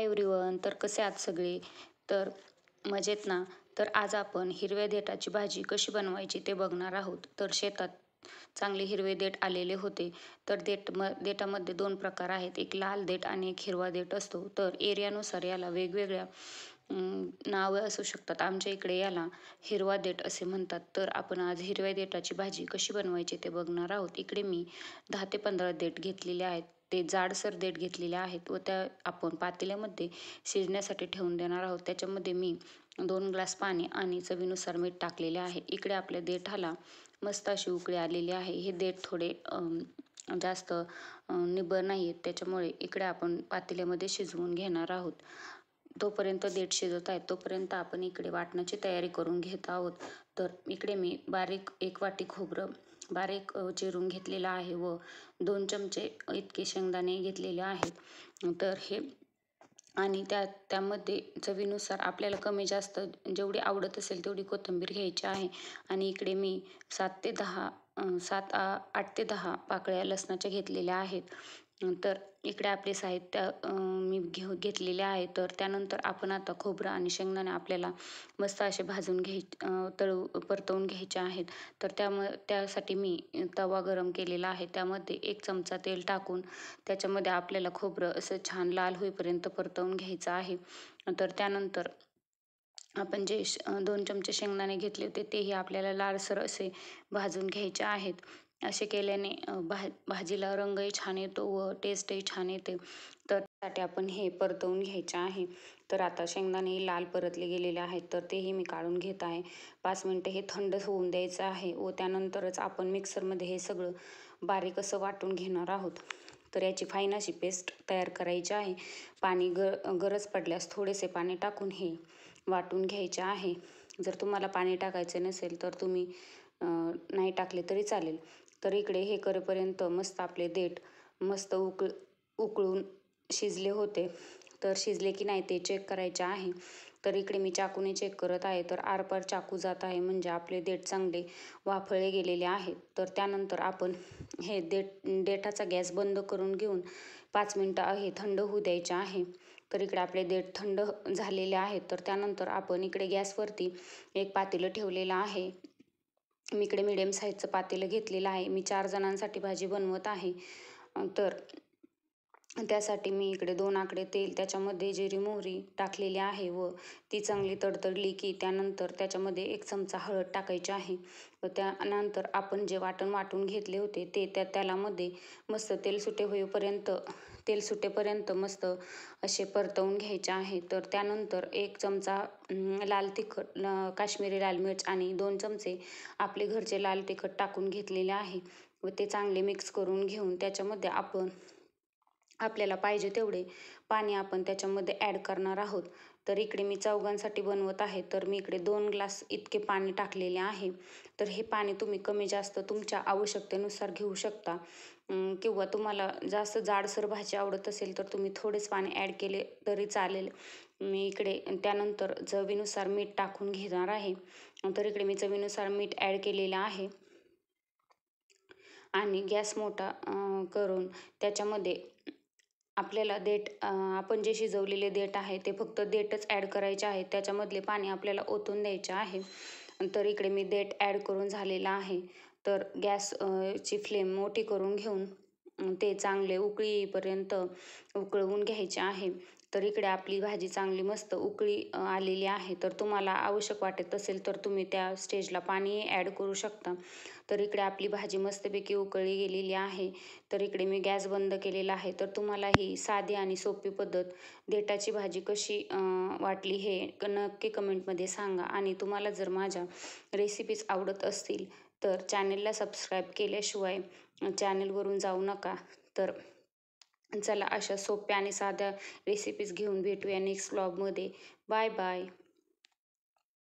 Hi everyone. तर कसे आहात सगळे? तर मजेत ना? तर आज आपण हिरव्या देठाची भाजी कशी बनवायची ते बघणार आहोत. तर शेतात चांगले हिरवे देठ आलेले होते. तर देठामध्ये दोन प्रकार आहेत, एक लाल देठ आणि एक हिरवा देठ असतो. तर एरियानुसार याला वेगवेगळ्या नावं असू शकतात. आमच्या इकडे याला हिरवा देठ असे म्हणतात. तर आपण आज हिरव्या देठाची भाजी कशी बनवायची ते बघणार आहोत. इकडे मी 10 ते 15 देठ घेतलेले आहेत. ते जाडसर देठ घेतलेले आहेत व त्या आपण पातेल्यामध्ये शिजण्यासाठी ठेवून देणार आहोत. त्याच्यामध्ये मी 2 ग्लास पाणी आणि चवीनुसार मीठ टाकलेले आहे. इकडे आपल्या देठाला मस्त अशी उकळी आलेली आहे. हे देठ थोडे जास्त निबर नाही आहेत, त्याच्यामुळे इकडे आपण पातेल्यामध्ये शिजवून घेणार आहोत. तोपर्यंत देठ शिजत आहेत तोपर्यंत आपण इकडे वाटणाची तयारी करून घेत आहोत. तर इकडे मी बारीक 1 वाटी खोबरं बारीक चिरून घेतलेलं आहे व 2 चमचे इतके शेंगदाणे घेतलेले आहेत. तर हे आणि त्यामध्ये चवीनुसार आपल्याला कमी जास्त जेवढी आवडत असेल तेवढी कोथिंबीर घ्यायची आहे. आणि इकडे मी 7 ते 10 8 ते 10 पाकळ्या लसणाच्या घेतलेल्या आहेत. तर इकडे आपले साहित्य मी घेतलेले आहे. तर त्यानंतर आपण आता खोबरं आणि शेंगदाणे आपल्याला मस्त असे भाजून परतवून घ्यायचे आहेत. तर त्यासाठी मी तवा गरम केलेला आहे. त्यामध्ये 1 चमचा तेल टाकून त्याच्यामध्ये आपल्याला खोबरं असं छान लाल होईपर्यंत परतवून घ्यायचं आहे. तर त्यानंतर आपण जे 2 चमचे शेंगदाणे घेतले होते तेही आपल्याला लालसर असे भाजून घ्यायचे आहेत. असे केल्याने भाजीला रंगही छान येतो व टेस्टही छान येते. तर त्यासाठी आपण हे परतवून घ्यायचे आहे. तर आता शेंगदाणे लाल परतले गेलेले आहेत तर तेही मी काढून घेत आहे. 5 मिनटं हे थंड होऊन द्यायचं आहे व त्यानंतरच आपण मिक्सरमध्ये हे सगळं बारीक असं वाटून घेणार आहोत. तर याची फाईन अशी पेस्ट तयार करायची आहे. पाणी गरज पडल्यास थोडेसे पाणी टाकून हे वाटून घ्यायचे आहे. जर तुम्हाला पाणी टाकायचे नसेल तर तुम्ही नाही टाकले तरी चालेल. तर इकडे हे करेपर्यंत मस्त आपले देठ मस्त उकळून शिजले होते. तर शिजले की नाही ते चेक करायचे आहे. तर इकडे मी चाकूने चेक करत आहे. तर आरपार चाकू जात आहे म्हणजे आपले देठ चांगले वाफळले गेलेले आहेत. तर त्यानंतर आपण हे देठाचा गॅस बंद करून घेऊन 5 मिनटं हे थंड होऊ द्यायचे आहे. तर इकडे आपले देठ थंड झालेले आहेत. तर त्यानंतर आपण इकडे गॅसवरती एक पातेलं ठेवलेलं आहे. मी इकडे मिडियम साईजचं पातेलं घेतलेलं आहे. मी 4 जणांसाठी भाजी बनवत आहे. तर त्यासाठी मी इकडे 2 आकडे तेल त्याच्यामध्ये जिरी मोहरी टाकलेली आहे व ती चांगली तडतडली की त्यानंतर त्याच्यामध्ये 1 चमचा हळद टाकायची आहे व त्यानंतर आपण जे वाटून घेतले होते ते त्यामध्ये मस्त तेल सुटेपर्यंत मस्त असे परतवून घ्यायचे आहे. तर त्यानंतर 1 चमचा लाल तिखट काश्मीरी लाल मिर्च आणि 2 चमचे आपले घरचे लाल तिखट टाकून घेतलेले आहे व ते चांगले मिक्स करून घेऊन त्याच्यामध्ये आपल्याला पाहिजे तेवढे पाणी आपण त्याच्यामध्ये ॲड करणार आहोत. तर इकडे मी चौघांसाठी बनवत आहे तर मी इकडे 2 ग्लास इतके पाणी टाकलेले आहे. तर हे पाणी तुम्ही कमी जास्त तुमच्या आवश्यकतेनुसार घेऊ शकता किंवा तुम्हाला जास्त जाडसर भाजी आवडत असेल तर तुम्ही थोडेच पाणी ॲड केले तरी चालेल. मी इकडे त्यानंतर चवीनुसार मीठ टाकून घेणार आहे. तर इकडे मी चवीनुसार मीठ ॲड केलेलं आहे आणि गॅस मोठा करून त्याच्यामध्ये आपल्याला आपण जे शिजवलेले देठ आहे ते फक्त देठच ॲड करायचे आहे. त्याच्यामधले पाणी आपल्याला ओतून द्यायचे आहे. तर इकडे मी देठ ॲड करून झालेला आहे. तर ची फ्लेम मोठी करून घेऊन ते चांगले उकळी येईपर्यंत उकळवून घ्यायचे आहे. तर इकडे आपली भाजी चांगली मस्त उकळी आलेली आहे. तर तुम्हाला आवश्यक वाटत असेल तर तुम्ही त्या स्टेजला पाणी ॲड करू शकता. तर इकडे आपली भाजी मस्तपैकी उकळली गेलेली आहे. तर इकडे मी गॅस बंद केलेला आहे. तर तुम्हाला ही साधी आणि सोपी पद्धत देठाची भाजी कशी वाटली हे नक्की कमेंटमध्ये सांगा. आणि तुम्हाला जर माझ्या रेसिपीज आवडत असतील तर चॅनेलला सबस्क्राईब केल्याशिवाय चॅनेलवरून जाऊ नका. तर चला अशा सोप्या आणि साध्या रेसिपीज घेऊन भेटूया नेक्स्ट व्लॉगमध्ये. Bye bye.